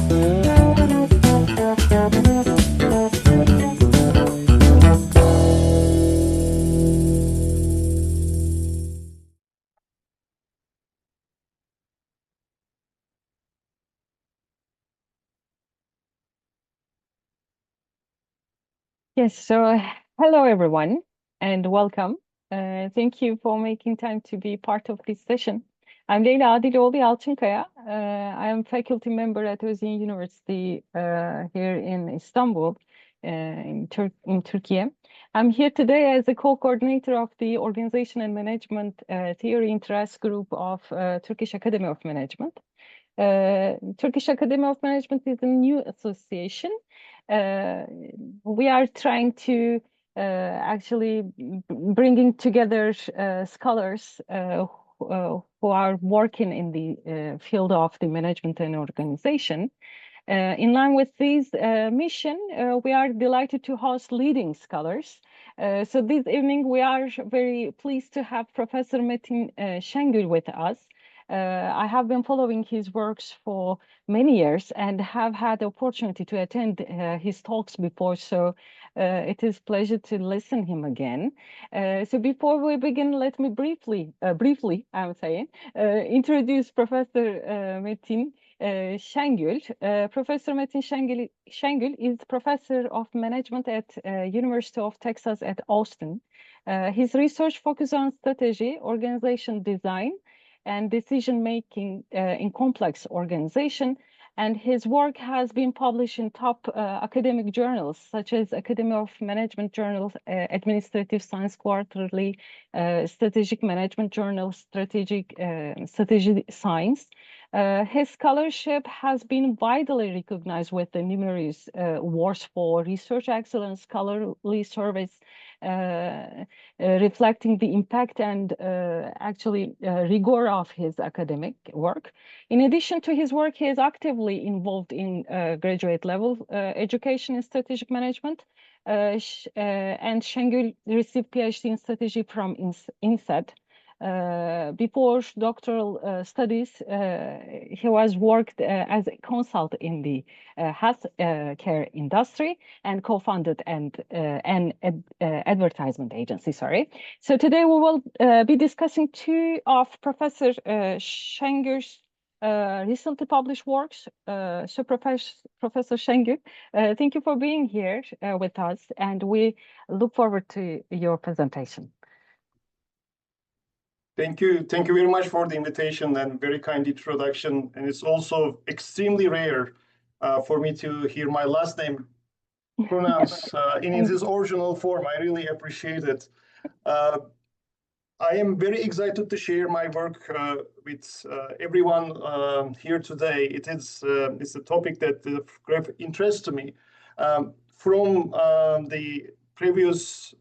Yes, so hello everyone and welcome. Thank you for making time to be part of this session. I'm Leyla Adiloğlu Yalçınkaya. I am faculty member at Özyeğin University here in Istanbul, in Turkey. I'm here today as a co-coordinator of the Organization and Management Theory Interest Group of Turkish Academy of Management. Turkish Academy of Management is a new association. We are trying to actually bringing together scholars who are working in the field of the management and organization. In line with this mission, we are delighted to host leading scholars. So this evening, we are very pleased to have Professor Metin Şengül with us. I have been following his works for many years and have had the opportunity to attend his talks before, so it is a pleasure to listen him again. So before we begin, let me briefly, introduce Professor Metin Şengül. Professor Metin Şengül is Professor of Management at University of Texas at Austin. His research focuses on strategy, organization design, and decision-making in complex organization, and his work has been published in top academic journals such as Academy of Management Journal, Administrative Science Quarterly, Strategic Management Journal, Strategy Science. His scholarship has been widely recognized with the numerous awards for research excellence, scholarly service, reflecting the impact and rigor of his academic work. In addition to his work, he is actively involved in graduate level education in strategic management. And Şengül received PhD in strategy from INSEAD. Before doctoral studies, he was worked as a consultant in the health care industry and co-founded an advertisement agency. So today we will be discussing two of Professor Şengül's recently published works. So Professor Şengül, thank you for being here with us, and we look forward to your presentation. Thank you very much for the invitation and very kind introduction. And it's also extremely rare for me to hear my last name pronounced in its original form. I really appreciate it. I am very excited to share my work with everyone here today. It's a topic that is of great interest to me. From the previous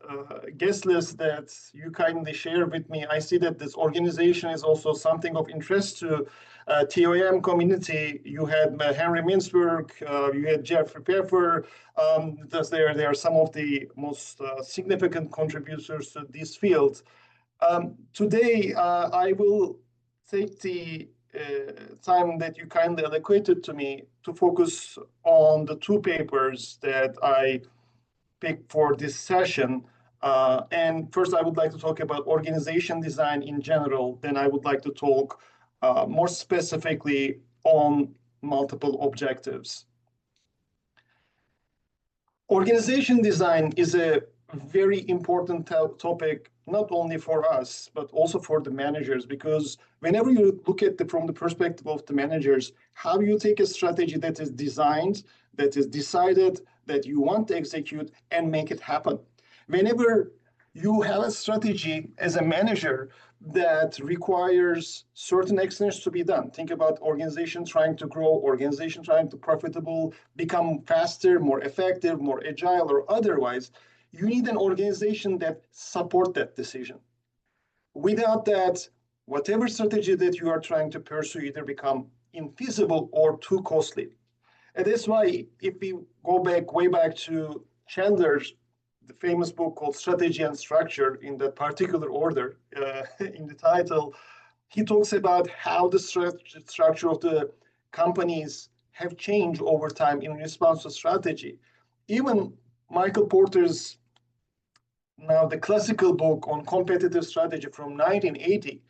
guest list that you kindly shared with me, I see that this organization is also something of interest to TAOM community. You had Henry Mintzberg, you had Jeffrey Pfeffer. They are some of the most significant contributors to this field. Today, I will take the time that you kindly allocated to me to focus on the two papers that I picked for this session. And first, I would like to talk about organization design in general. Then I would like to talk more specifically on multiple objectives. Organization design is a very important topic, not only for us, but also for the managers, because whenever you look at from the perspective of the managers, how you take a strategy that is designed, that is decided, that you want to execute and make it happen. Whenever you have a strategy as a manager that requires certain actions to be done, think about organization trying to grow, organization trying to profitable, become faster, more effective, more agile, or otherwise, you need an organization that support that decision. Without that, whatever strategy that you are trying to pursue either become infeasible or too costly. And that's why if we go way back to Chandler's, the famous book called Strategy and Structure, in that particular order in the title, he talks about how the structure of the companies have changed over time in response to strategy. Even Michael Porter's now the classical book on competitive strategy from 1980,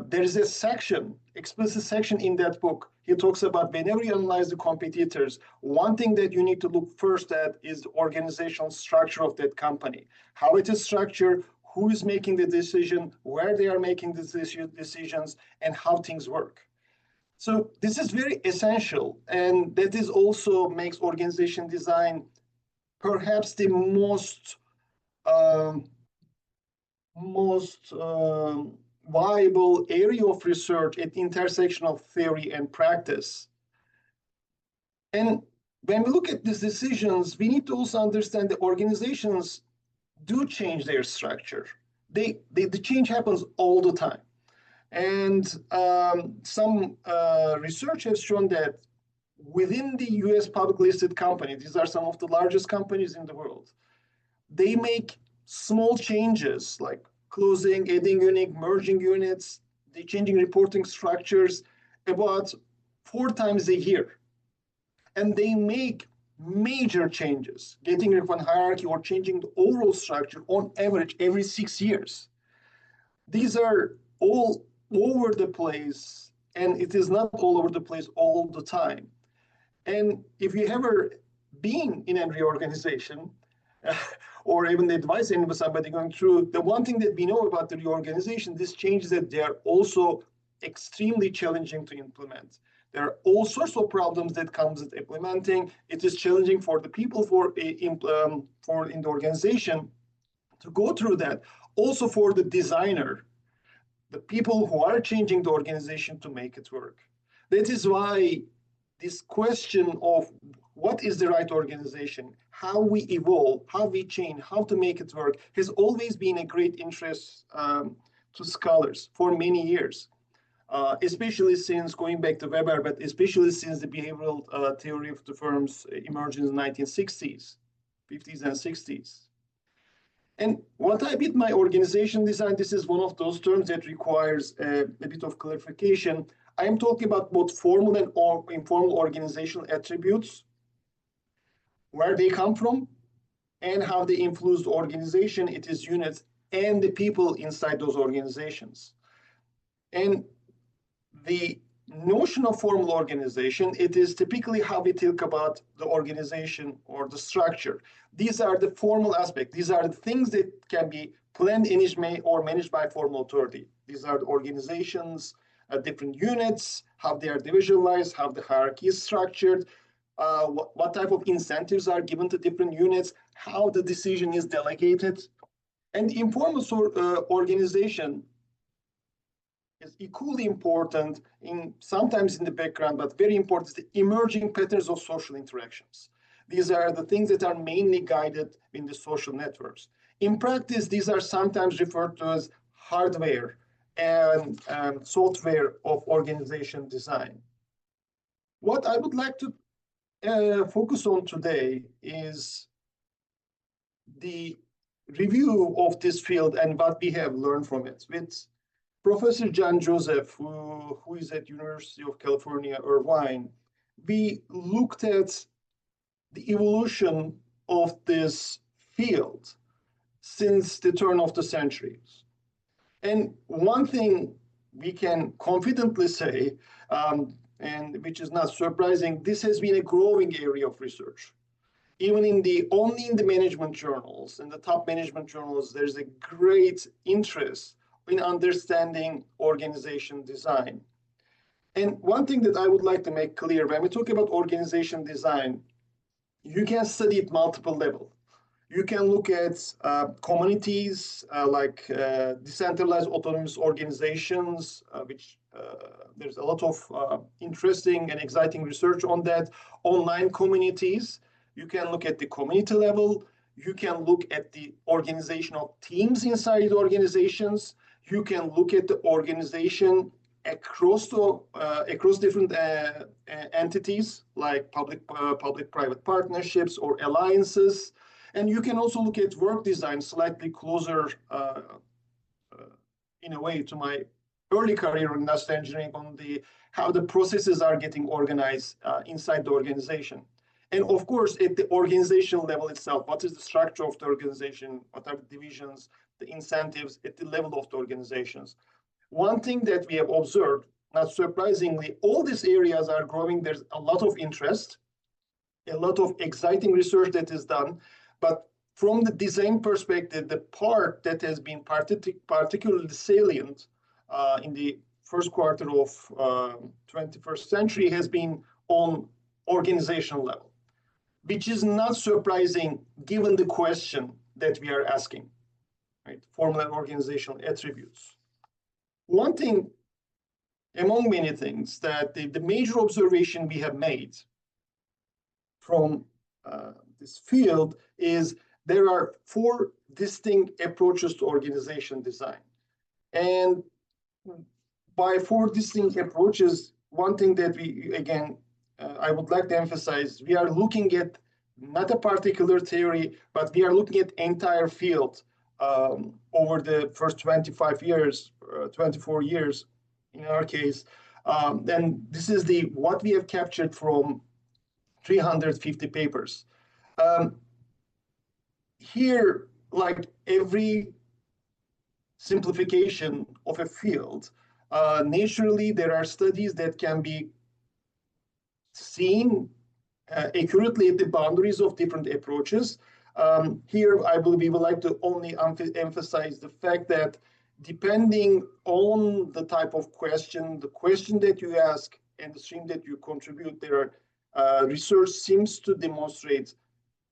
there is a section, explicit section in that book. He talks about whenever you analyze the competitors, one thing that you need to look first at is the organizational structure of that company, how it is structured, who is making the decision, where they are making the decisions, and how things work. So this is very essential, and that is also makes organization design perhaps the most viable area of research at the intersection of theory and practice. And when we look at these decisions, we need to also understand that organizations do change their structure. The change happens all the time. And some research has shown that within the US public listed companies, these are some of the largest companies in the world, they make small changes like closing, adding unit, merging units, they changing reporting structures about 4 times a year. And they make major changes, getting rid of one hierarchy or changing the overall structure on average every 6 years. These are all over the place, and it is not all over the place all the time. And if you ever been in a reorganization, or even advise somebody going through, the one thing that we know about the reorganization, this changes that they are also extremely challenging to implement. There are all sorts of problems that comes with implementing. It is challenging for the people in the organization to go through that. Also for the designer, the people who are changing the organization to make it work. That is why this question of what is the right organization, how we evolve, how we change, how to make it work, has always been a great interest to scholars for many years, especially since going back to Weber, but especially since the behavioral theory of the firms emerged in the 1960s, 50s and 60s. And what I did my organization design, this is one of those terms that requires a bit of clarification. I am talking about both formal and informal organizational attributes, where they come from, and how they influence the organization, its units, and the people inside those organizations. And the notion of formal organization, it is typically how we think about the organization or the structure. These are the formal aspects. These are the things that can be planned, or managed by formal authority. These are the organizations, different units, how they are divisionalized, how the hierarchy is structured, what type of incentives are given to different units, how the decision is delegated. And informal organization is equally important, sometimes in the background, but very important, is the emerging patterns of social interactions. These are the things that are mainly guided in the social networks. In practice, these are sometimes referred to as hardware and software of organization design. What I would like to focus on today is the review of this field and what we have learned from it with Professor John Joseph, who is at University of California, Irvine. We looked at the evolution of this field since the turn of the centuries. And one thing we can confidently say, and which is not surprising, this has been a growing area of research. Even only in the management journals, in the top management journals, there's a great interest in understanding organization design. And one thing that I would like to make clear, when we talk about organization design, you can study at multiple levels. You can look at communities like decentralized autonomous organizations, which there's a lot of interesting and exciting research on that. Online communities, you can look at the community level. You can look at the organizational teams inside the organizations. You can look at the organization across different entities like public-private partnerships or alliances. And you can also look at work design slightly closer in a way to my early career in industrial engineering on how the processes are getting organized inside the organization. And of course, at the organizational level itself, what is the structure of the organization? What are the divisions, the incentives at the level of the organizations? One thing that we have observed, not surprisingly, all these areas are growing. There's a lot of interest, a lot of exciting research that is done. But from the design perspective, the part that has been particularly salient in the first quarter of 21st century has been on organizational level, which is not surprising given the question that we are asking, right? Formal and organizational attributes. One thing among many things that the major observation we have made from this field is there are 4 distinct approaches to organization design. And by 4 distinct approaches, one thing that I would like to emphasize, we are looking at not a particular theory, but we are looking at entire field over the first 25 years, 24 years in our case. And this is what we have captured from 350 papers. Here, like every simplification of a field, naturally there are studies that can be seen accurately at the boundaries of different approaches. Here, I believe we would like to only emphasize the fact that depending on the type of question, the question that you ask, and the stream that you contribute, there are research seems to demonstrate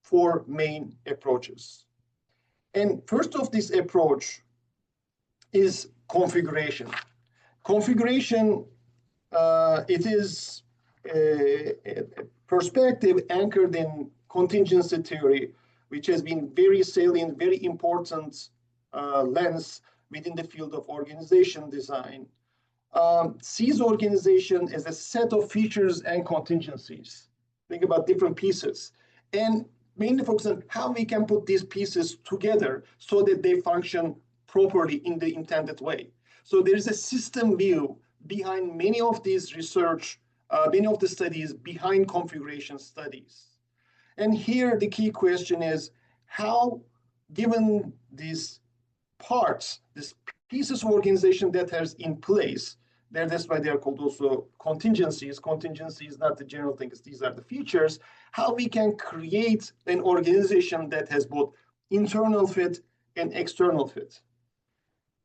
4 main approaches. And first of this approach is configuration. Configuration, it is a perspective anchored in contingency theory, which has been very salient, very important lens within the field of organization design. Sees organization as a set of features and contingencies. Think about different pieces. And mainly focus on how we can put these pieces together so that they function properly in the intended way. So there is a system view behind many of these research, many of the studies behind configuration studies. And here the key question is how, given these parts, these pieces of organization that has in place, that's why they are called also contingencies. Contingency is not the general thing, these are the features. How we can create an organization that has both internal fit and external fit.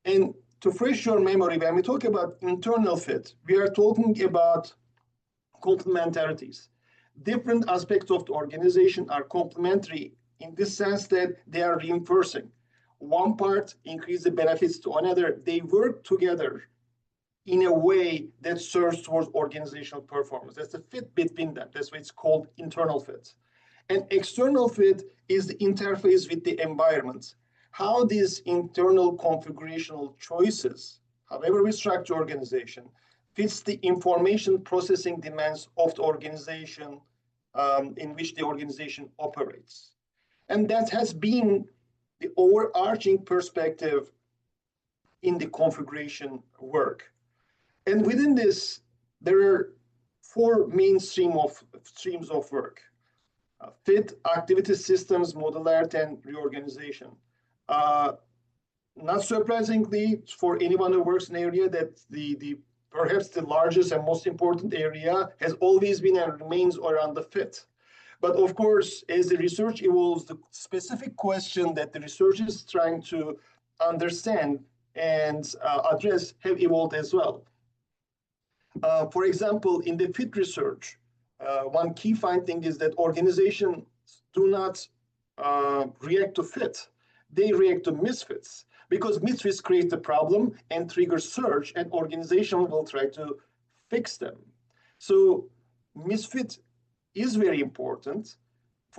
And to refresh your memory, when we talk about internal fit, we are talking about complementarities. Different aspects of the organization are complementary in the sense that they are reinforcing. One part increases the benefits to another. They work together in a way that serves towards organizational performance. That's the fit between them. That's why it's called internal fit. And external fit is the interface with the environment. How these internal configurational choices, however we structure organization, fits the information processing demands of the organization in which the organization operates. And that has been the overarching perspective in the configuration work. And within this, there are 4 main streams of work. Fit, activity systems, modularity, and reorganization. Not surprisingly, for anyone who works in an area that perhaps the largest and most important area has always been and remains around the fit. But of course, as the research evolves, the specific question that the research is trying to understand and address have evolved as well. For example, in the fit research, one key finding is that organizations do not react to fit. They react to misfits because misfits create the problem and trigger search, and organization will try to fix them. So misfit is very important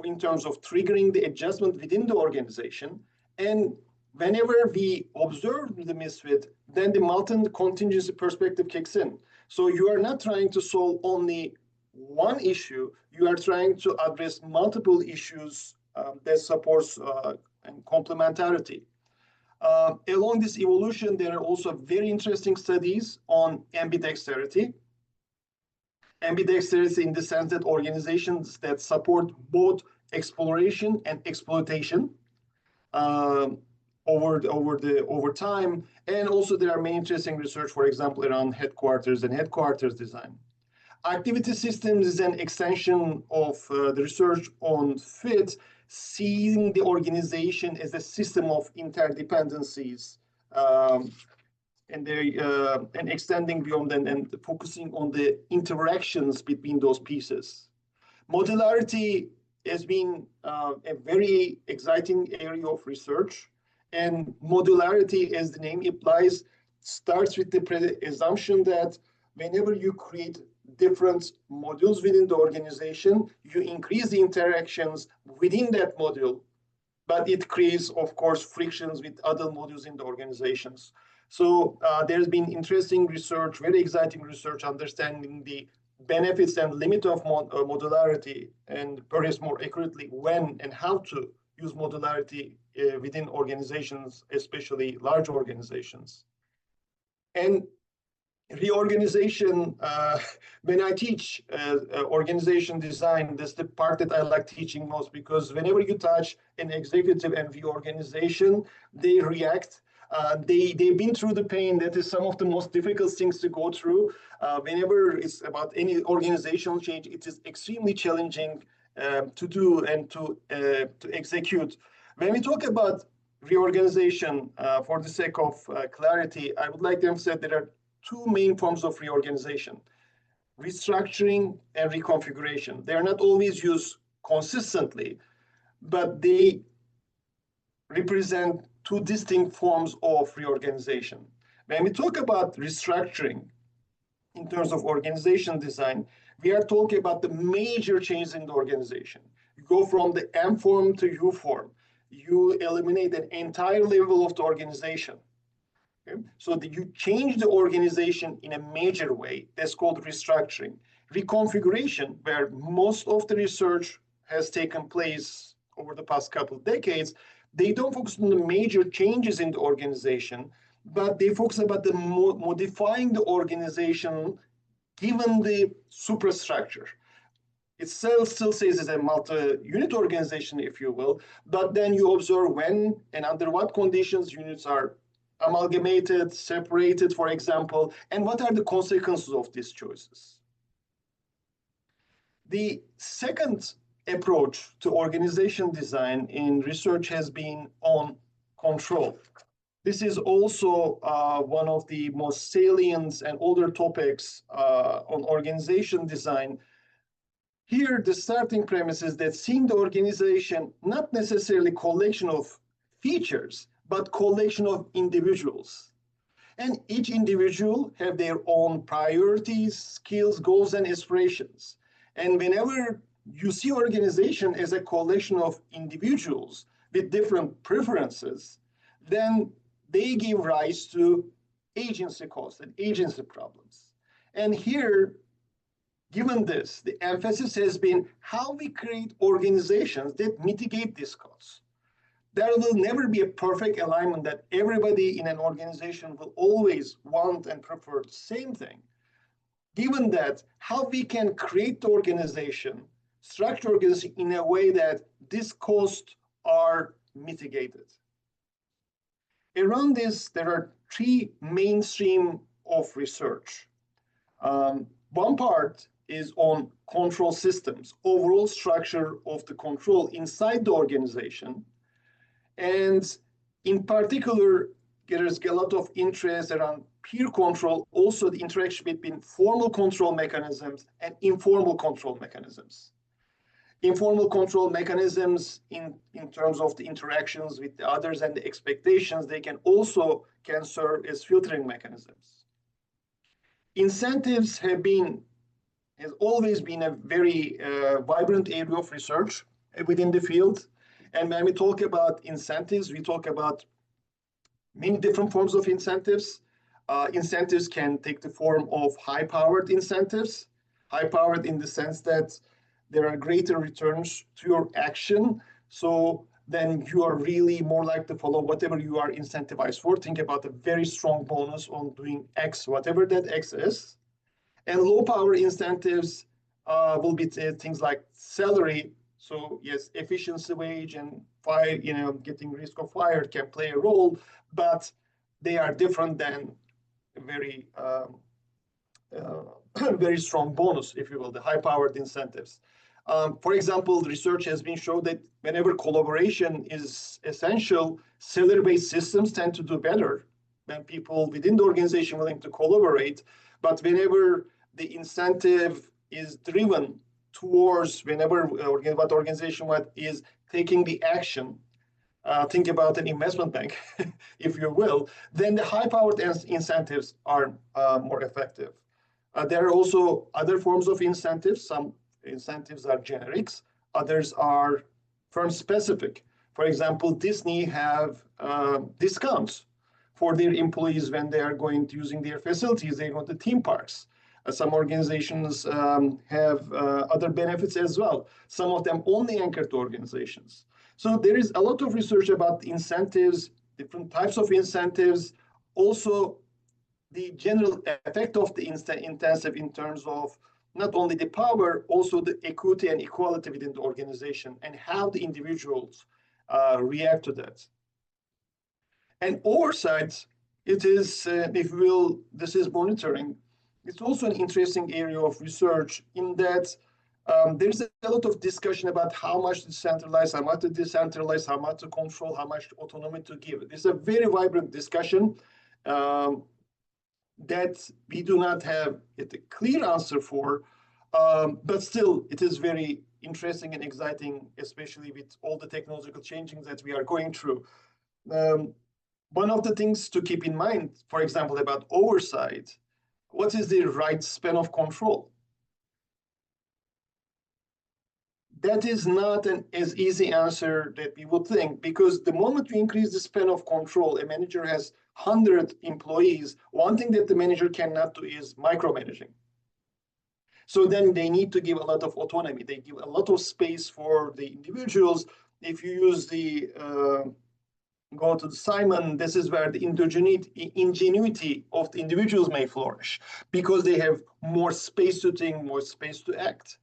in terms of triggering the adjustment within the organization. And whenever we observe the misfit, then the multi-contingency perspective kicks in. So you are not trying to solve only one issue, you are trying to address multiple issues that supports and complementarity. Along this evolution, there are also very interesting studies on ambidexterity. Ambidexterity in the sense that organizations that support both exploration and exploitation over time. And also there are many interesting research, for example, around headquarters and headquarters design. Activity systems is an extension of the research on FIT, seeing the organization as a system of interdependencies and extending beyond and focusing on the interactions between those pieces. Modularity has been a very exciting area of research, and modularity, as the name implies, starts with the assumption that whenever you create different modules within the organization, you increase the interactions within that module, but it creates, of course, frictions with other modules in the organizations. So there's been interesting research, very exciting research, understanding the benefits and limit of modularity, and perhaps more accurately, when and how to use modularity within organizations, especially large organizations. And reorganization, when I teach organization design, that's the part that I like teaching most, because whenever you touch an executive MV organization, they react. They've been through the pain. That is some of the most difficult things to go through. Whenever it's about any organizational change, it is extremely challenging to do and to execute. When we talk about reorganization, for the sake of clarity, I would like to emphasize there are two main forms of reorganization: restructuring and reconfiguration. They are not always used consistently, but they represent two distinct forms of reorganization. When we talk about restructuring in terms of organization design, we are talking about the major changes in the organization. You go from the M form to U form. You eliminate an entire level of the organization. Okay? So that you change the organization in a major way. That's called restructuring. Reconfiguration, where most of the research has taken place over the past couple of decades, they don't focus on the major changes in the organization, but they focus about the modifying the organization given the superstructure. It still says it's a multi-unit organization, if you will, but then you observe when and under what conditions units are amalgamated, separated, for example, and what are the consequences of these choices. The second approach to organization design in research has been on control. This is also one of the most salient and older topics on organization design. Here, the starting premise is that seeing the organization not necessarily collection of features, but collection of individuals. And each individual have their own priorities, skills, goals, and aspirations. And whenever you see organization as a collection of individuals with different preferences, then they give rise to agency costs and agency problems. And here, given this, the emphasis has been how we create organizations that mitigate these costs. There will never be a perfect alignment that everybody in an organization will always want and prefer the same thing. Given that, how we can create the organization, structure organization in a way that these costs are mitigated. Around this, there are three mainstream of research. One part is on control systems, overall structure of the control inside the organization. And in particular, there's a lot of interest around peer control, also the interaction between formal control mechanisms and informal control mechanisms. Informal control mechanisms in terms of the interactions with the others and the expectations, they can serve as filtering mechanisms. Incentives has always been a very vibrant area of research within the field. And when we talk about incentives, we talk about many different forms of incentives. Incentives can take the form of high-powered incentives, high-powered in the sense that there are greater returns to your action. So then you are really more likely to follow whatever you are incentivized for. Think about a very strong bonus on doing X, whatever that X is. And low power incentives will be things like salary. So yes, efficiency wage and fire, getting risk of fire can play a role, but they are different than a very, very strong bonus, if you will, the high-powered incentives. For example, research has been shown that whenever collaboration is essential, salary-based systems tend to do better than people within the organization willing to collaborate. But whenever the incentive is driven towards what organization is taking the action, think about an investment bank, if you will, then the high-powered incentives are more effective. There are also other forms of incentives. Some incentives are generics, others are firm-specific. For example, Disney have discounts for their employees when they are using their facilities, they go to theme parks. Some organizations have other benefits as well. Some of them only anchored to organizations. So there is a lot of research about incentives, different types of incentives, also the general effect of the intensive in terms of not only the power, also the equity and equality within the organization and how the individuals react to that. And oversight, it is, if you will, this is monitoring. It's also an interesting area of research in that there's a lot of discussion about how much to centralize, how much to decentralize, how much to control, how much autonomy to give. It's a very vibrant discussion that we do not have a clear answer for, but still it is very interesting and exciting, especially with all the technological changes that we are going through. One of the things to keep in mind, for example, about oversight, what is the right span of control? That is not an as easy answer that we would think, because the moment we increase the span of control, a manager has 100 employees, one thing that the manager cannot do is micromanaging. So then they need to give a lot of autonomy. They give a lot of space for the individuals. If you use the go to Simon, this is where the ingenuity of the individuals may flourish because they have more space to think, more space to act.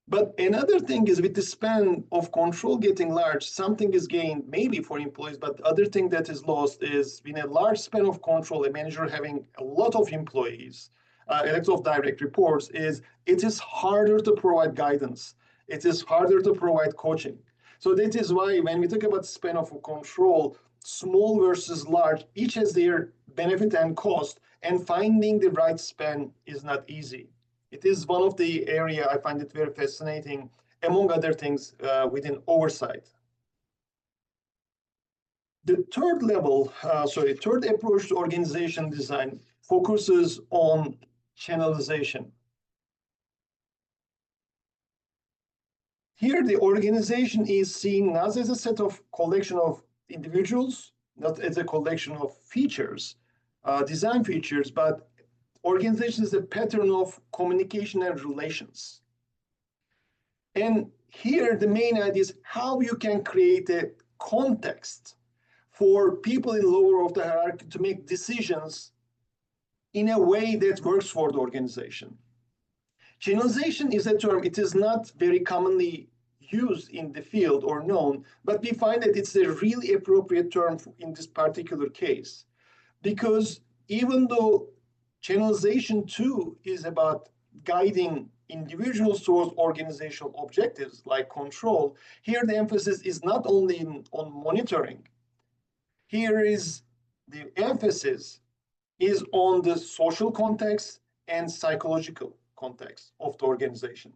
But another thing is with the span of control getting large, something is gained maybe for employees, but the other thing that is lost is in a large span of control, a manager having a lot of employees, a lot of direct reports, it is harder to provide guidance. It is harder to provide coaching. So that is why when we talk about span of control, small versus large, each has their benefit and cost, and finding the right span is not easy. It is one of the area I find it very fascinating, among other things, within oversight. The third approach to organization design focuses on channelization. Here, the organization is seen not as a collection of individuals, not as a collection of features, design features, but organization is a pattern of communication and relations. And here, the main idea is how you can create a context for people in lower of the hierarchy to make decisions in a way that works for the organization. Channelization is a term, it is not very commonly used in the field or known, but we find that it's a really appropriate term in this particular case. Because even though channelization too is about guiding individuals towards organizational objectives like control, here the emphasis is not only on monitoring. Here is the emphasis is on the social context and psychological context of the organization.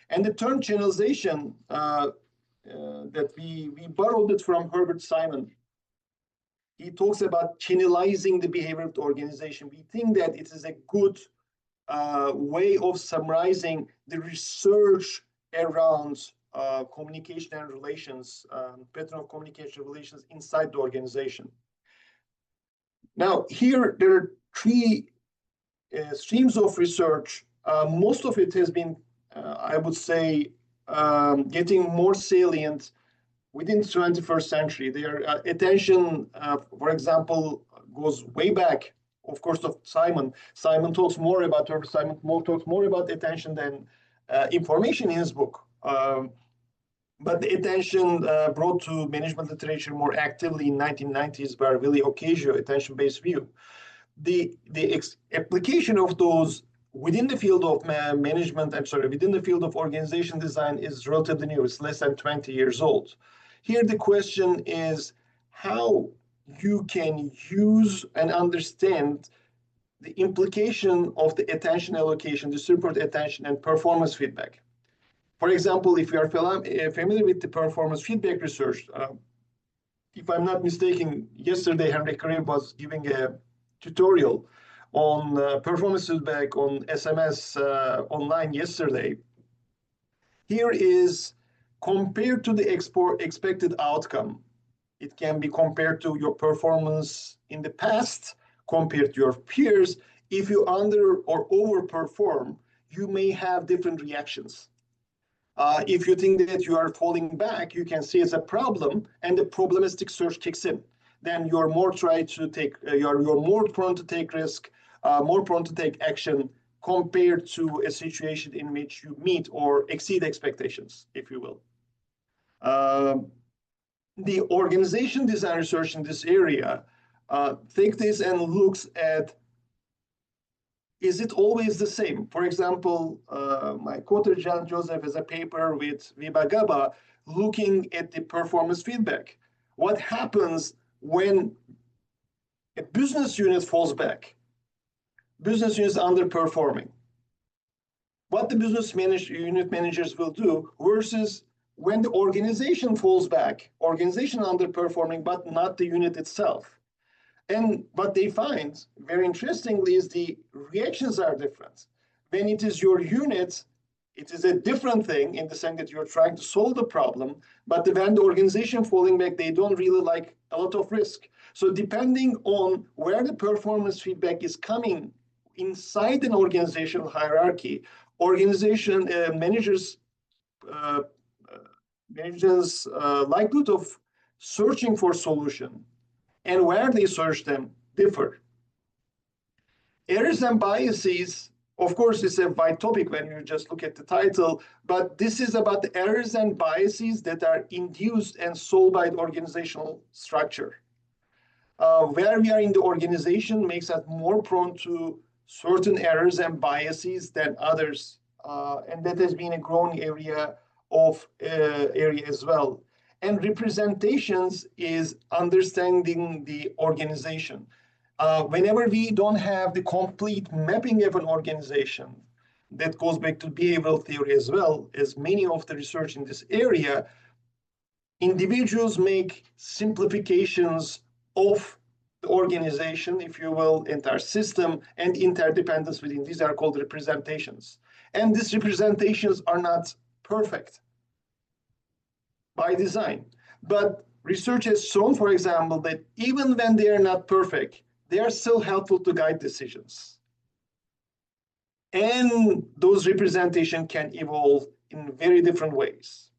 And the term channelization that we borrowed it from Herbert Simon. He talks about channelizing the behavior of the organization. We think that it is a good way of summarizing the research around communication and relations, pattern of communication relations inside the organization. Now, here there are three streams of research. Most of it has been, I would say, getting more salient within the 21st century. Their attention, for example, goes way back, of course, of Simon. Simon talks more about attention than information in his book. But the attention brought to management literature more actively in 1990s by Willie Ocasio, attention-based view. The application of those within the field of management, within the field of organization design is relatively new. It's less than 20 years old. Here the question is how you can use and understand the implication of the attention allocation, distributed attention, and performance feedback. For example, if you are familiar with the performance feedback research, if I'm not mistaken, yesterday Henrik Greve was giving a tutorial on performance feedback on SMS online yesterday. Here is compared to the expected outcome. It can be compared to your performance in the past, compared to your peers. If you under or overperform, you may have different reactions. If you think that you are falling back, you can see it's a problem, and the probabilistic search kicks in. Then you're more you're more prone to take risk, more prone to take action compared to a situation in which you meet or exceed expectations, if you will. The organization design research in this area takes this and looks at, is it always the same? For example, my co-author John Joseph has a paper with Viba Gaba looking at the performance feedback. What happens when a business unit falls back? Business unit is underperforming. What the business unit managers will do versus when the organization falls back, organization underperforming, but not the unit itself. And what they find, very interestingly, is the reactions are different. When it is your unit, it is a different thing in the sense that you're trying to solve the problem, but when the organization falling back, they don't really like a lot of risk. So depending on where the performance feedback is coming inside an organizational hierarchy, organization managers' likelihood of searching for solution and where they search them differ. Errors and biases, of course, it's a wide topic when you just look at the title, but this is about the errors and biases that are induced and solved by the organizational structure. Where we are in the organization makes us more prone to certain errors and biases than others, and that has been a growing area as well. And representations is understanding the organization. Whenever we don't have the complete mapping of an organization, that goes back to behavioral theory as well, as many of the research in this area, individuals make simplifications of the organization, if you will, entire system, and interdependence within. These are called representations. And these representations are not perfect by design. But research has shown, for example, that even when they are not perfect, they are still helpful to guide decisions. And those representations can evolve in very different ways.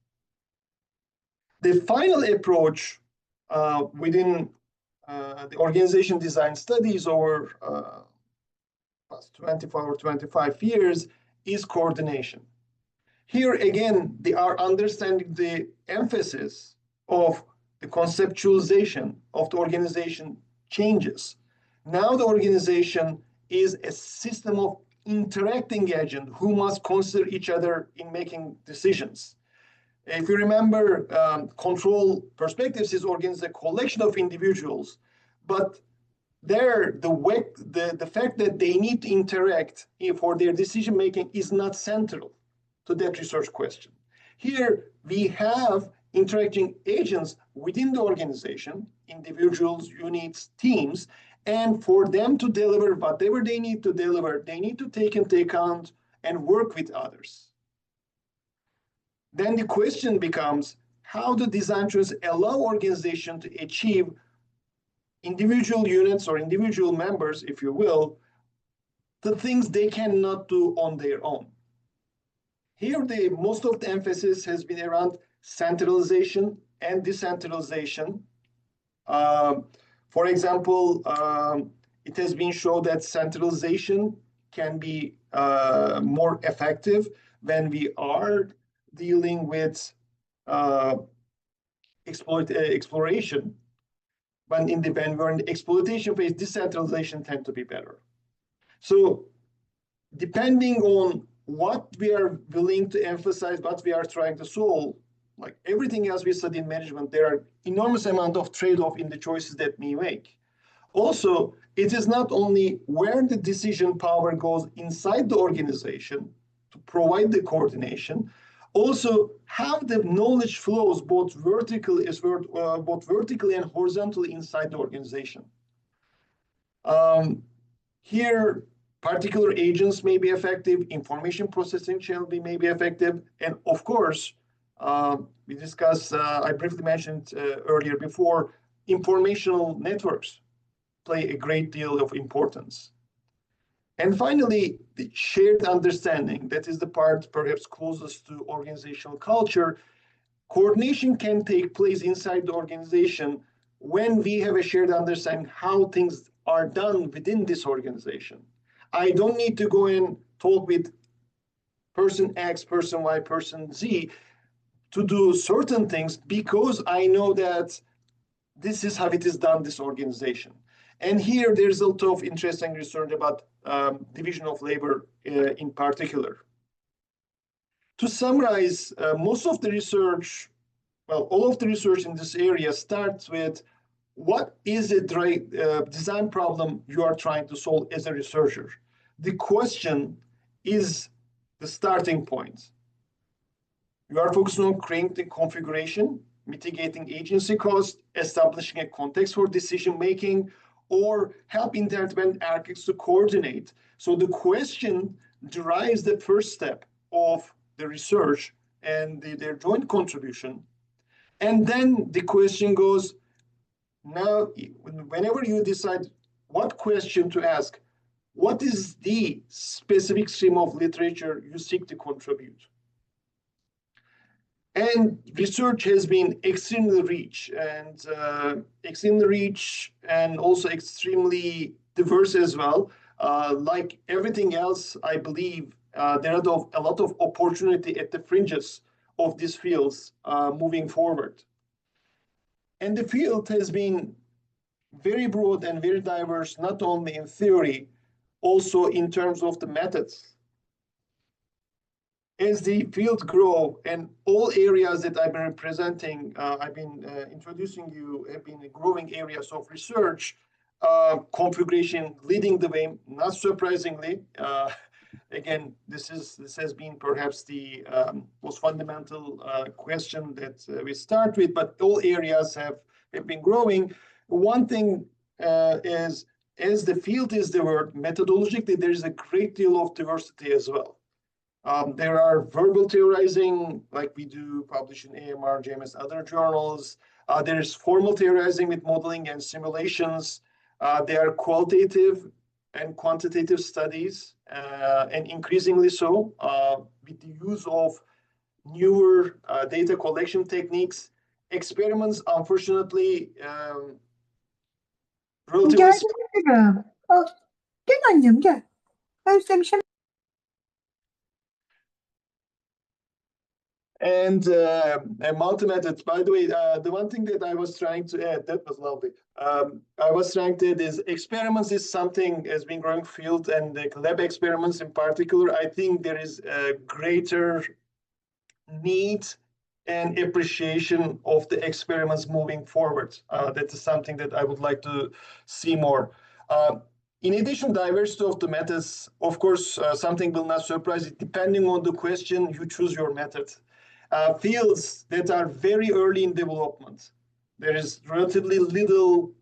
The final approach within the organization design studies over past 24 or 25 years is coordination. Here again, they are understanding the emphasis of the conceptualization of the organization changes. Now the organization is a system of interacting agents who must consider each other in making decisions. If you remember, control perspectives is organized a collection of individuals, but there the fact that they need to interact for their decision making is not central to that research question. Here we have interacting agents within the organization, individuals, units, teams, and for them to deliver whatever they need to deliver, they need to take into account and work with others. Then the question becomes, how do design choices allow organization to achieve individual units or individual members, if you will, the things they cannot do on their own? Here, most of the emphasis has been around centralization and decentralization. For example, it has been shown that centralization can be more effective when we are dealing with exploration. When we're in the exploitation phase, decentralization tends to be better. So depending on what we are willing to emphasize, what we are trying to solve, like everything else we study in management, there are enormous amount of trade-off in the choices that we make. Also, it is not only where the decision power goes inside the organization to provide the coordination, also how the knowledge flows both vertically and horizontally inside the organization. Here, particular agents may be effective, information processing channel may be effective, and of course, we discussed, I briefly mentioned earlier before, informational networks play a great deal of importance. And finally, the shared understanding, that is the part perhaps closest to organizational culture. Coordination can take place inside the organization when we have a shared understanding how things are done within this organization. I don't need to go and talk with person X, person Y, person Z to do certain things because I know that this is how it is done, this organization. And here there's a lot of interesting research about division of labor in particular. To summarize, most of the research, well, all of the research in this area starts with what is a design problem you are trying to solve as a researcher. The question is the starting point. You are focusing on creating the configuration, mitigating agency cost, establishing a context for decision making, or help interdependent architects to coordinate. So the question derives the first step of the research and their joint contribution. And then the question goes, now, whenever you decide what question to ask, what is the specific stream of literature you seek to contribute? And research has been extremely rich and also extremely diverse as well. Like everything else, I believe there are a lot of opportunity at the fringes of these fields moving forward. And the field has been very broad and very diverse, not only in theory, also in terms of the methods. As the field grow and all areas that I've been presenting, I've been introducing you, have been growing areas of research, configuration leading the way, not surprisingly. Again, this has been perhaps the most fundamental question that we start with, but all areas have been growing. One thing is, as the field is diverse, methodologically, there is a great deal of diversity as well. There are verbal theorizing, like we do publish in AMR, JMS, other journals. There is formal theorizing with modeling and simulations. There are qualitative and quantitative studies, and increasingly so, with the use of newer data collection techniques. Experiments, unfortunately, relatively... Gel annem gel. Özlemişim. And multi-methods, by the way, the one thing that I was trying to add, that was lovely. I was trying to add is experiments is something has been growing field, and the lab experiments in particular, I think there is a greater need and appreciation of the experiments moving forward. That is something that I would like to see more. In addition, diversity of the methods, of course, something will not surprise you. Depending on the question, you choose your method. Fields that are very early in development, there is relatively little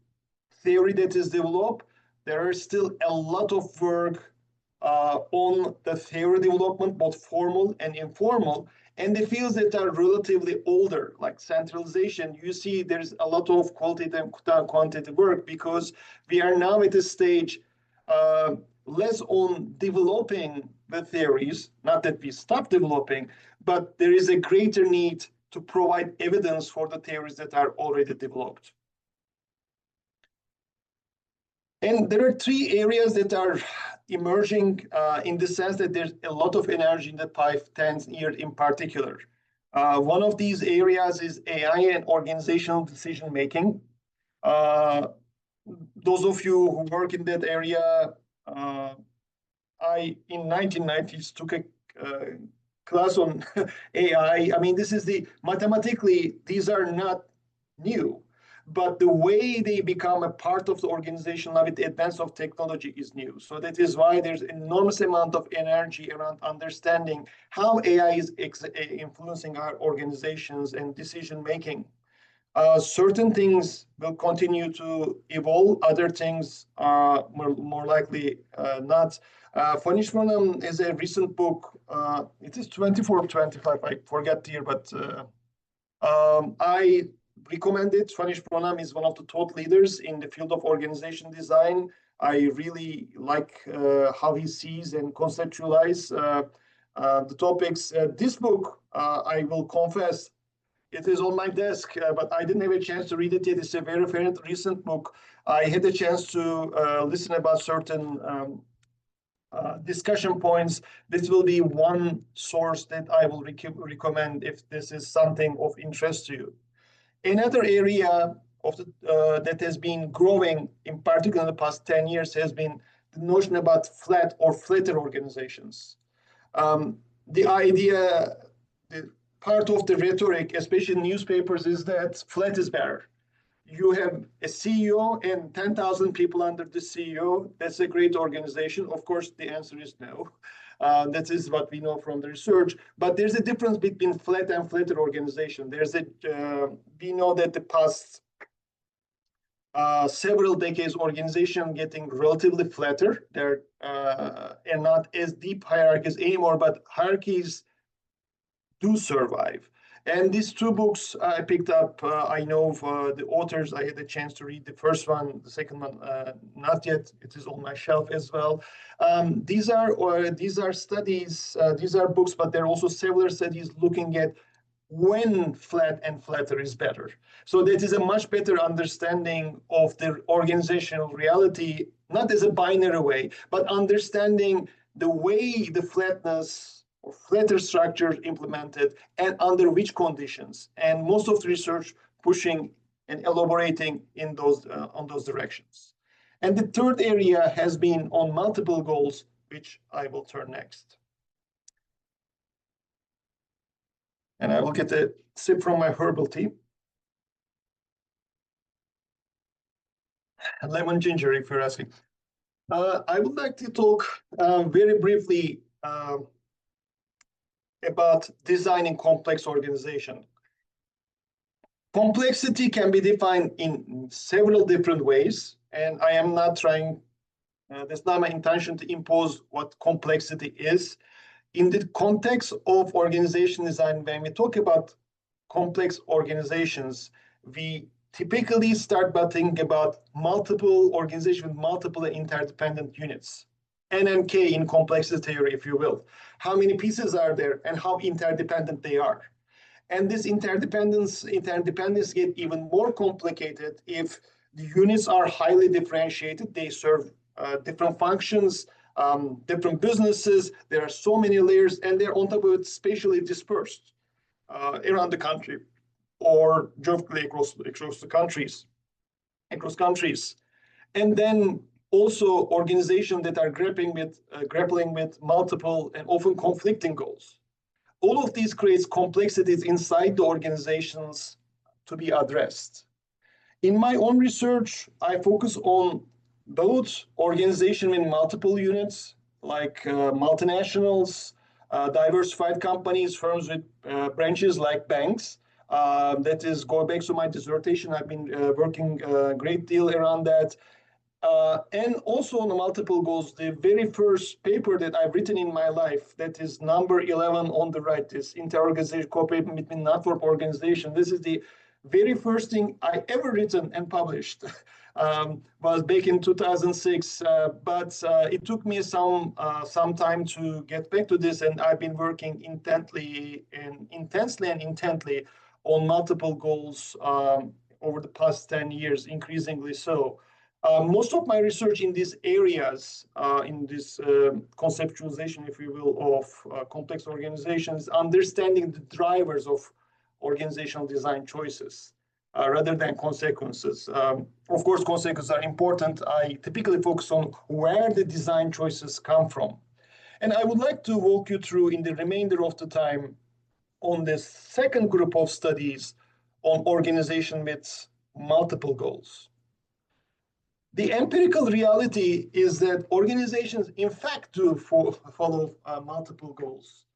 theory that is developed. There is still a lot of work on the theory development, both formal and informal. And the fields that are relatively older, like centralization, you see there's a lot of qualitative and quantitative work because we are now at a stage less on developing the theories, not that we stop developing, but there is a greater need to provide evidence for the theories that are already developed. And there are three areas that are emerging in the sense that there's a lot of energy in the 5-10 years in particular. One of these areas is AI and organizational decision making. Those of you who work in that area, I, in 1990s, took a class on AI. I mean, mathematically, these are not new, but the way they become a part of the organization with the advance of technology is new. So that is why there's enormous amount of energy around understanding how AI is influencing our organizations and decision making. Certain things will continue to evolve. Other things are more likely not. Funny Pronoun is a recent book. It is 24 or 25, I forget here, but I recommend it. Funny Pronoun is one of the thought leaders in the field of organization design. I really like how he sees and conceptualizes the topics. This book, I will confess, it is on my desk, but I didn't have a chance to read it yet. It's a very, very recent book. I had a chance to listen about certain discussion points. This will be one source that I will recommend if this is something of interest to you. Another area of that has been growing, in particular in the past 10 years, has been the notion about flat or flatter organizations. The idea, part of the rhetoric, especially in newspapers, is that flat is better. You have a CEO and 10,000 people under the CEO. That's a great organization. Of course, the answer is no. That is what we know from the research. But there's a difference between flat and flatter organization. We know that the past several decades, organization getting relatively flatter. There are not as deep hierarchies anymore, but hierarchies do survive. And these two books I picked up, I know the authors. I had a chance to read the first one, the second one, not yet. It is on my shelf as well. These are studies, these are books, but there are also several studies looking at when flat and flatter is better. So that is a much better understanding of the organizational reality, not as a binary way, but understanding the way the flatness or flatter structure implemented and under which conditions. And most of the research pushing and elaborating in those on those directions. And the third area has been on multiple goals, which I will turn next. And I will get a sip from my herbal tea. Lemon ginger, if you're asking. I would like to talk very briefly about designing complex organization. Complexity can be defined in several different ways, and I am not trying, that's not my intention to impose what complexity is. In the context of organization design, when we talk about complex organizations, we typically start by thinking about multiple organizations with multiple interdependent units. NNK in complexity theory, if you will. How many pieces are there and how interdependent they are. And this interdependence get even more complicated if the units are highly differentiated. They serve different functions, different businesses. There are so many layers, and they're on top of it spatially dispersed around the country or geographically across countries. And then also organizations that are grappling with multiple and often conflicting goals. All of these creates complexities inside the organizations to be addressed. In my own research, I focus on both organizations with multiple units, like multinationals, diversified companies, firms with branches like banks. That is, going back to my dissertation, I've been working a great deal around that. And also on the multiple goals, the very first paper that I've written in my life, that is number 11 on the right, this inter-organizational cooperation between not-for-profit organizations. This is the very first thing I ever written and published, was back in 2006. But it took me some time to get back to this, and I've been working intensely on multiple goals over the past 10 years, increasingly so. Most of my research in these areas, in this conceptualization, if you will, of complex organizations, understanding the drivers of organizational design choices rather than consequences. Of course, consequences are important. I typically focus on where the design choices come from. And I would like to walk you through in the remainder of the time on the second group of studies on organization with multiple goals. The empirical reality is that organizations, in fact, do follow multiple goals.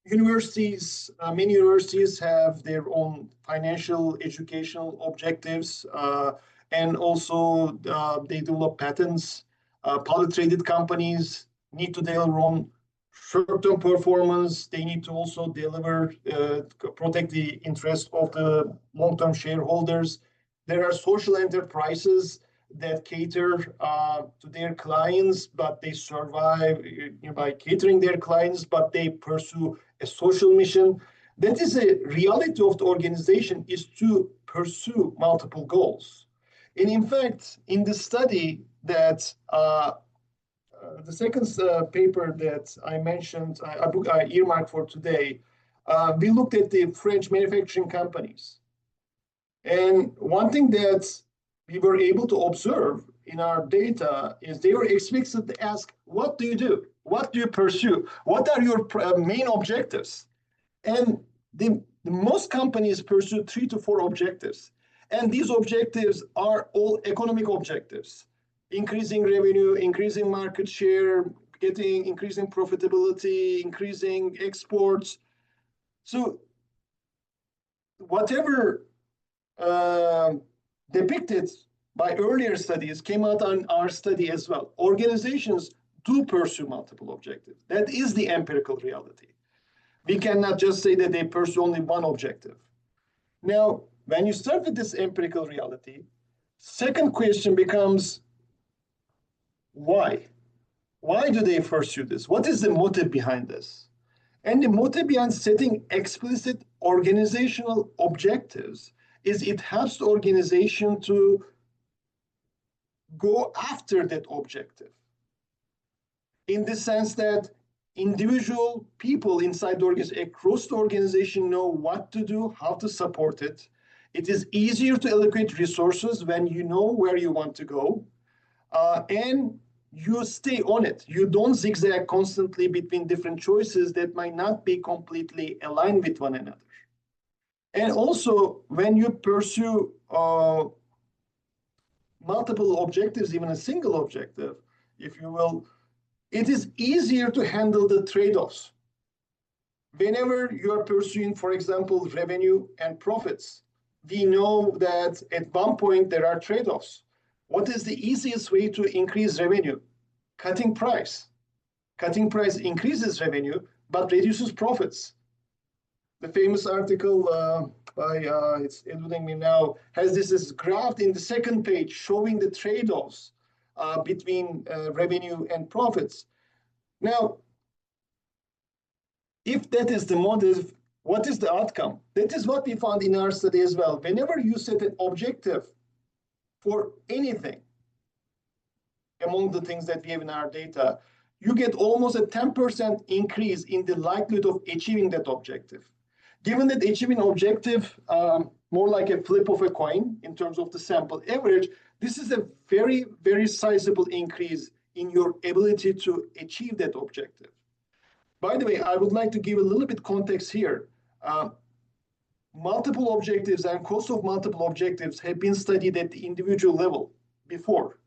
Universities, many universities have their own financial, educational objectives, and also they develop patents. Public traded companies need to deliver on short-term performance. They need to also deliver, protect the interest of the long-term shareholders. There are social enterprises that cater to their clients, but they survive by catering their clients, but they pursue a social mission. That is a reality of the organization, is to pursue multiple goals. And in fact, in the study that the second paper that I mentioned, I earmarked for today, we looked at the French manufacturing companies. And one thing that we were able to observe in our data is they were explicitly asked, what do you do? What do you pursue? What are your main objectives? And the most companies pursue 3 to 4 objectives. And these objectives are all economic objectives. Increasing revenue, increasing market share, increasing profitability, increasing exports. So whatever depicted by earlier studies came out on our study as well. Organizations do pursue multiple objectives. That is the empirical reality. We cannot just say that they pursue only one objective. Now, when you start with this empirical reality, second question becomes, why? Why do they pursue this? What is the motive behind this? And the motive behind setting explicit organizational objectives is it helps the organization to go after that objective. In the sense that individual people inside the organization, across the organization, know what to do, how to support it. It is easier to allocate resources when you know where you want to go, and you stay on it. You don't zigzag constantly between different choices that might not be completely aligned with one another. And also, when you pursue multiple objectives, even a single objective, if you will, it is easier to handle the trade-offs. Whenever you are pursuing, for example, revenue and profits, we know that at one point there are trade-offs. What is the easiest way to increase revenue? Cutting price. Cutting price increases revenue, but reduces profits. The famous article by, it's eluding me now, has this graph in the second page showing the trade-offs between revenue and profits. Now, if that is the motive, what is the outcome? That is what we found in our study as well. Whenever you set an objective for anything, among the things that we have in our data, you get almost a 10% increase in the likelihood of achieving that objective. Given that achieving objective, more like a flip of a coin in terms of the sample average, this is a very, very sizable increase in your ability to achieve that objective. By the way, I would like to give a little bit context here. Multiple objectives and cost of multiple objectives have been studied at the individual level before.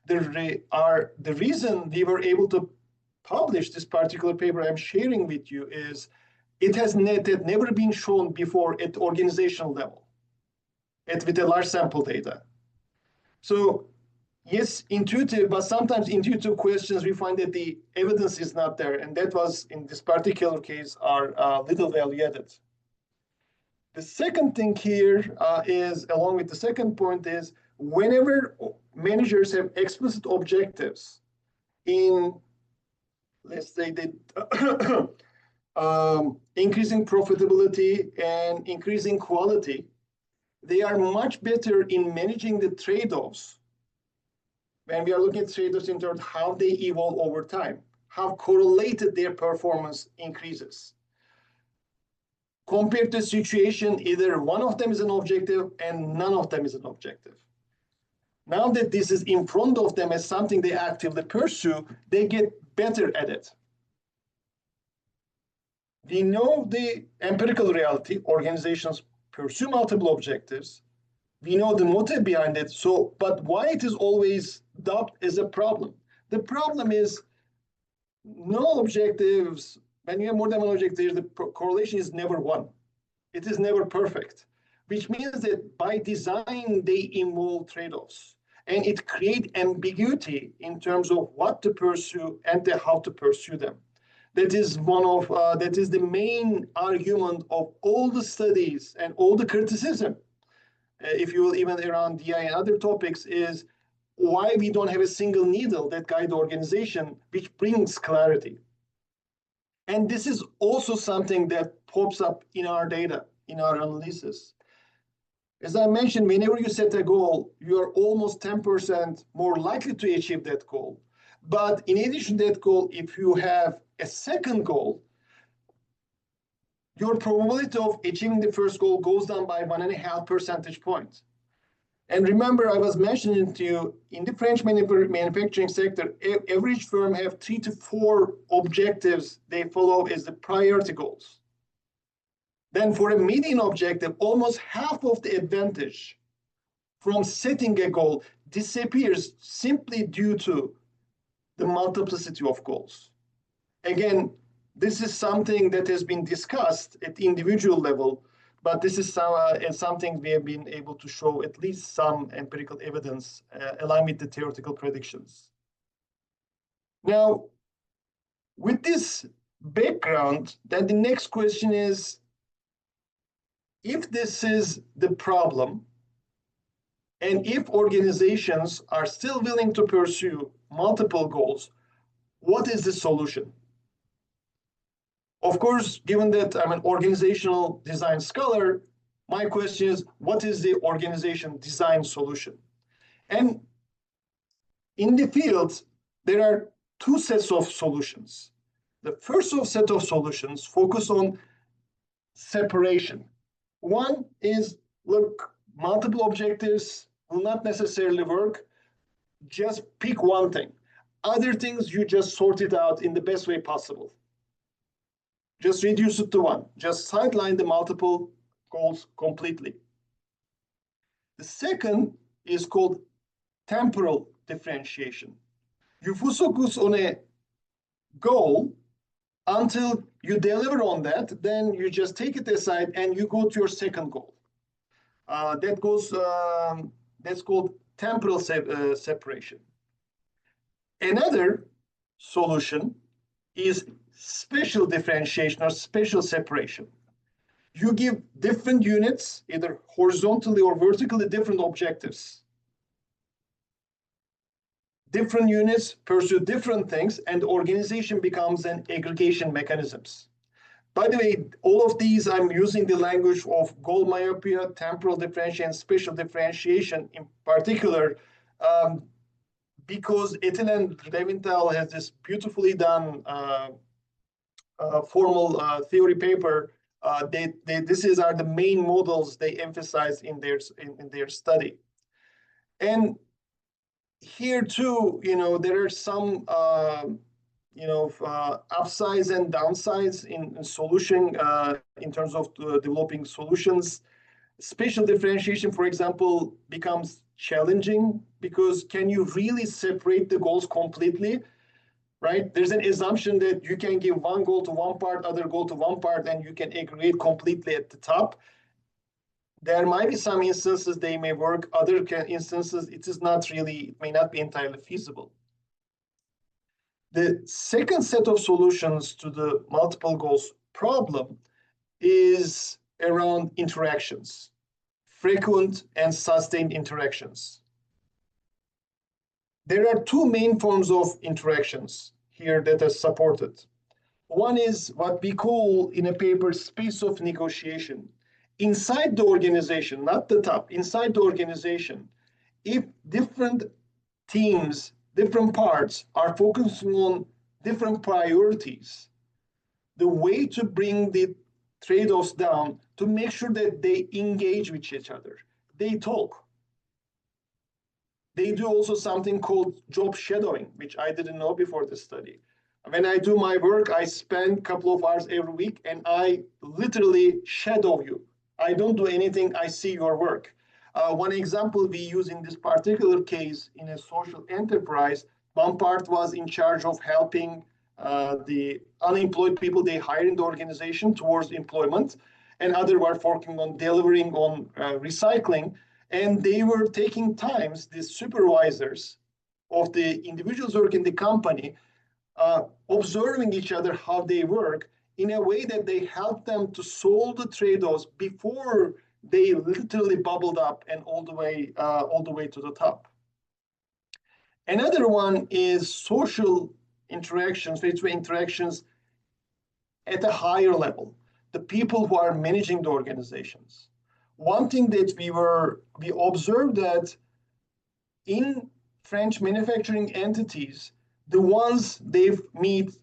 The reason we were able to publish this particular paper I'm sharing with you is it has never been shown before at the organizational level, with a large sample data. So yes, intuitive, but sometimes intuitive questions, we find that the evidence is not there. And that was, in this particular case, our little value added. The second thing here is, along with the second point, is whenever managers have explicit objectives in, let's say, increasing profitability and increasing quality, they are much better in managing the trade-offs when we are looking at trade-offs in terms of how they evolve over time, how correlated their performance increases. Compared to a situation, either one of them is an objective and none of them is an objective. Now that this is in front of them as something they actively pursue, they get better at it. We know the empirical reality, organizations pursue multiple objectives. We know the motive behind it, but why it is always dubbed as a problem? The problem is no objectives, when you have more than one objective, the correlation is never one. It is never perfect, which means that by design, they involve trade-offs. And it creates ambiguity in terms of what to pursue and how to pursue them. That is that is the main argument of all the studies and all the criticism, if you will, even around DI and other topics, is why we don't have a single needle that guides the organization, which brings clarity. And this is also something that pops up in our data, in our analysis. As I mentioned, whenever you set a goal, you are almost 10% more likely to achieve that goal. But in addition to that goal, if you have a second goal, your probability of achieving the first goal goes down by 1.5 percentage points. And remember, I was mentioning to you, in the French manufacturing sector, average firm have 3 to 4 objectives they follow as the priority goals. Then for a median objective, almost half of the advantage from setting a goal disappears simply due to the multiplicity of goals. Again, this is something that has been discussed at the individual level, but this is something we have been able to show at least some empirical evidence aligned with the theoretical predictions. Now, with this background, then the next question is, if this is the problem, and if organizations are still willing to pursue multiple goals, what is the solution? Of course, given that I'm an organizational design scholar, my question is, what is the organization design solution? And in the field, there are 2 sets of solutions. The first set of solutions focus on separation. One is, look, multiple objectives will not necessarily work. Just pick one thing. Other things, you just sort it out in the best way possible. Just reduce it to one. Just sideline the multiple goals completely. The second is called temporal differentiation. You focus on a goal until you deliver on that, then you just take it aside and you go to your second goal. That's called temporal separation. Another solution is spatial differentiation or spatial separation. You give different units, either horizontally or vertically, different objectives. Different units pursue different things, and the organization becomes an aggregation mechanisms. By the way, all of these, I'm using the language of goal myopia, temporal differentiation, spatial differentiation in particular, because Ettel and Levinthal has this beautifully done formal theory paper. These are the main models they emphasize in their study. And here too, there are some upsides and downsides in solution in terms of developing solutions. Spatial differentiation, for example, becomes challenging because can you really separate the goals completely? Right? There's an assumption that you can give one goal to one part, other goal to one part, and you can aggregate completely at the top. There might be some instances they may work, other instances it may not be entirely feasible. The second set of solutions to the multiple goals problem is around interactions, frequent and sustained interactions. There are 2 main forms of interactions here that are supported. One is what we call in a paper space of negotiation. Inside the organization, not the top, inside the organization, if different teams, different parts are focusing on different priorities, the way to bring the trade-offs down to make sure that they engage with each other, they talk. They do also something called job shadowing, which I didn't know before this study. When I do my work, I spend a couple of hours every week and I literally shadow you. I don't do anything, I see your work. One example we use in this particular case in a social enterprise, one part was in charge of helping the unemployed people they hire in the organization towards employment, and other were working on delivering on recycling. And they were taking times, the supervisors of the individuals working in the company, observing each other, how they work, in a way that they help them to solve the trade-offs before they literally bubbled up and all the way to the top. Another one is social interactions, face-to-face interactions at a higher level, the people who are managing the organizations. One thing that we observed that in French manufacturing entities, the ones they meet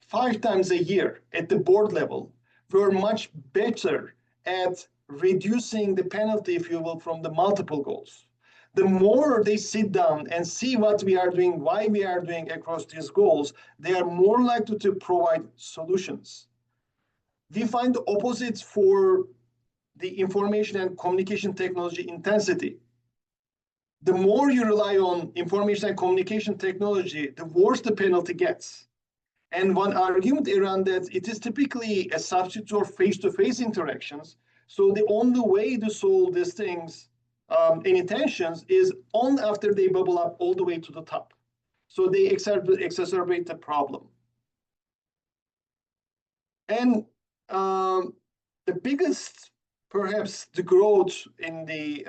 5 times a year at the board level were much better at reducing the penalty, if you will, from the multiple goals. The more they sit down and see what we are doing, why we are doing across these goals, they are more likely to provide solutions. We find the opposites for the information and communication technology intensity. The more you rely on information and communication technology, the worse the penalty gets. And one argument around that, it is typically a substitute for face-to-face interactions. So the only way to solve these things, any tensions, is on after they bubble up all the way to the top. So they exacerbate the problem. And the biggest, perhaps the growth in the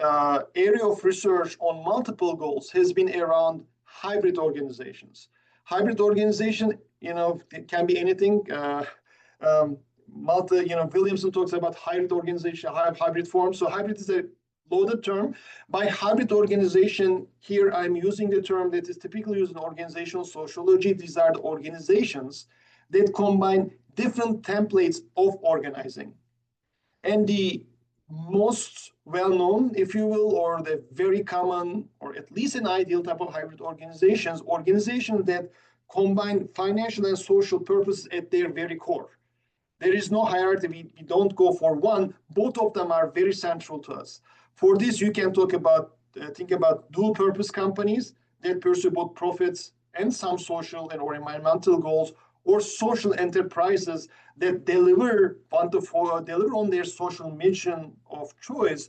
area of research on multiple goals has been around hybrid organizations. Hybrid organization, it can be anything. Williamson talks about hybrid organization, hybrid form. So hybrid is a loaded term. By hybrid organization, here I'm using the term that is typically used in organizational sociology. These are the organizations that combine different templates of organizing. And the most well-known, if you will, or the very common, or at least an ideal type of hybrid organizations that combine financial and social purposes at their very core. There is no hierarchy. We don't go for one. Both of them are very central to us. For this, you can think about dual purpose companies that pursue both profits and some social and or environmental goals, or social enterprises that deliver on their social mission of choice,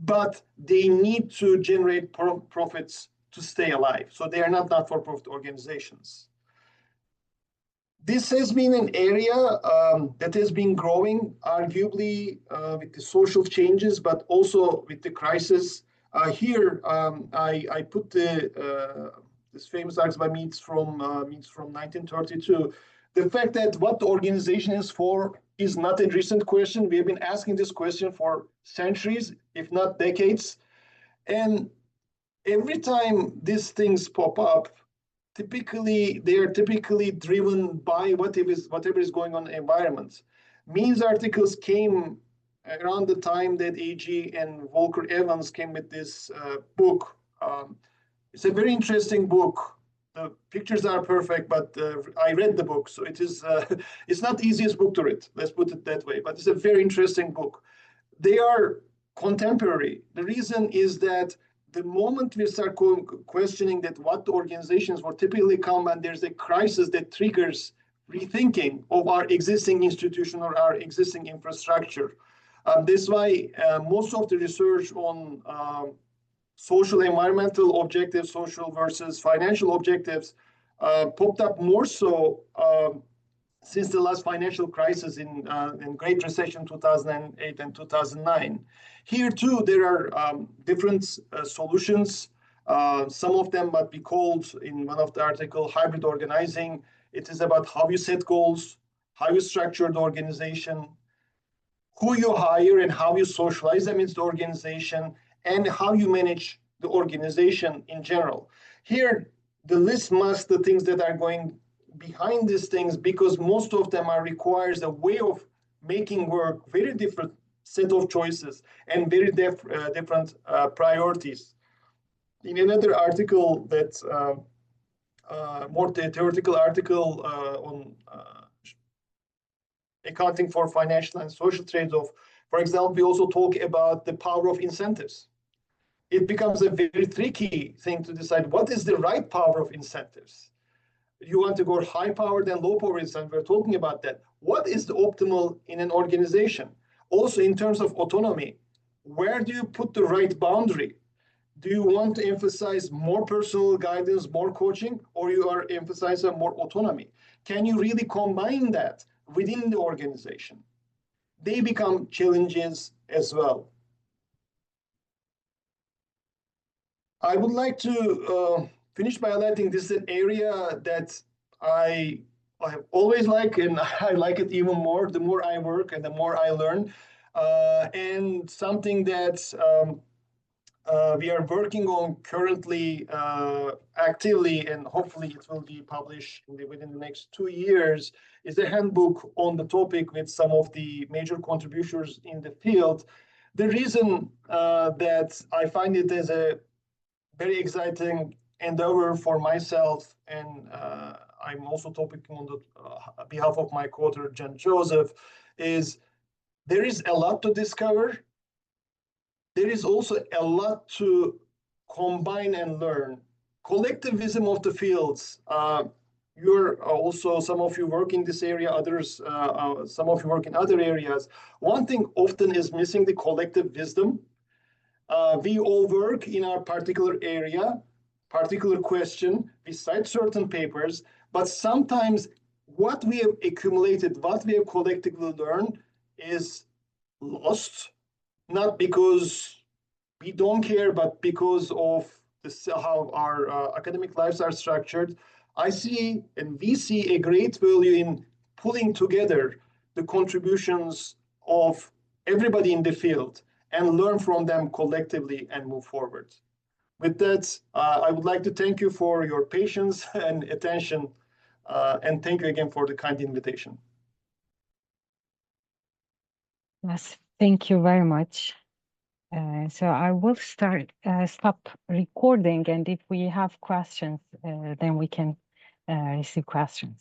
but they need to generate profits to stay alive. So they are not not-for-profit organizations. This has been an area that has been growing, arguably with the social changes, but also with the crisis. Here, I put this famous article by Meets from 1932. The fact that what the organization is for is not a recent question. We have been asking this question for centuries, if not decades. And every time these things pop up, they are typically driven by whatever is going on in the environment. Means articles came around the time that AG and Volker Evans came with this book. It's a very interesting book. The pictures are perfect, but I read the book, so it is. It's not the easiest book to read. Let's put it that way. But it's a very interesting book. They are contemporary. The reason is that the moment we start questioning that what the organizations will typically come, and there's a crisis that triggers rethinking of our existing institution or our existing infrastructure. That's why most of the research on social environmental objectives, social versus financial objectives, popped up more so since the last financial crisis in Great Recession 2008 and 2009. Here too, there are different solutions. Some of them might be called in one of the articles hybrid organizing. It is about how you set goals, how you structure the organization, who you hire and how you socialize them into the organization, and how you manage the organization in general. Here, the list must the things that are going behind these things, because most of them requires a way of making work, very different set of choices and very different priorities. In another article that more theoretical article on accounting for financial and social trade-off, for example, we also talk about the power of incentives. It becomes a very tricky thing to decide what is the right power of incentives. You want to go high power than low power incentive. We're talking about that. What is the optimal in an organization? Also, in terms of autonomy, where do you put the right boundary? Do you want to emphasize more personal guidance, more coaching, or you are emphasizing more autonomy? Can you really combine that within the organization? They become challenges as well. I would like to finish by highlighting this is an area that I have always liked, and I like it even more the more I work and the more I learn, and something that we are working on currently actively, and hopefully it will be published within the next 2 years, is a handbook on the topic with some of the major contributors in the field. The reason that I find it as a very exciting endeavor for myself, and I'm also talking on the behalf of my co-author, Jen Joseph, is there is a lot to discover. There is also a lot to combine and learn. Collectivism of the fields. You're also, some of you work in this area, others, some of you work in other areas. One thing often is missing the collective wisdom. We all work in our particular area, particular question, we cite certain papers, but sometimes what we have accumulated, what we have collectively learned is lost, not because we don't care, but because of this, how our academic lives are structured. I see, and we see, a great value in pulling together the contributions of everybody in the field and learn from them collectively and move forward. With that, I would like to thank you for your patience and attention, and thank you again for the kind invitation. Yes, thank you very much. So I will stop recording, and if we have questions, then we can receive questions.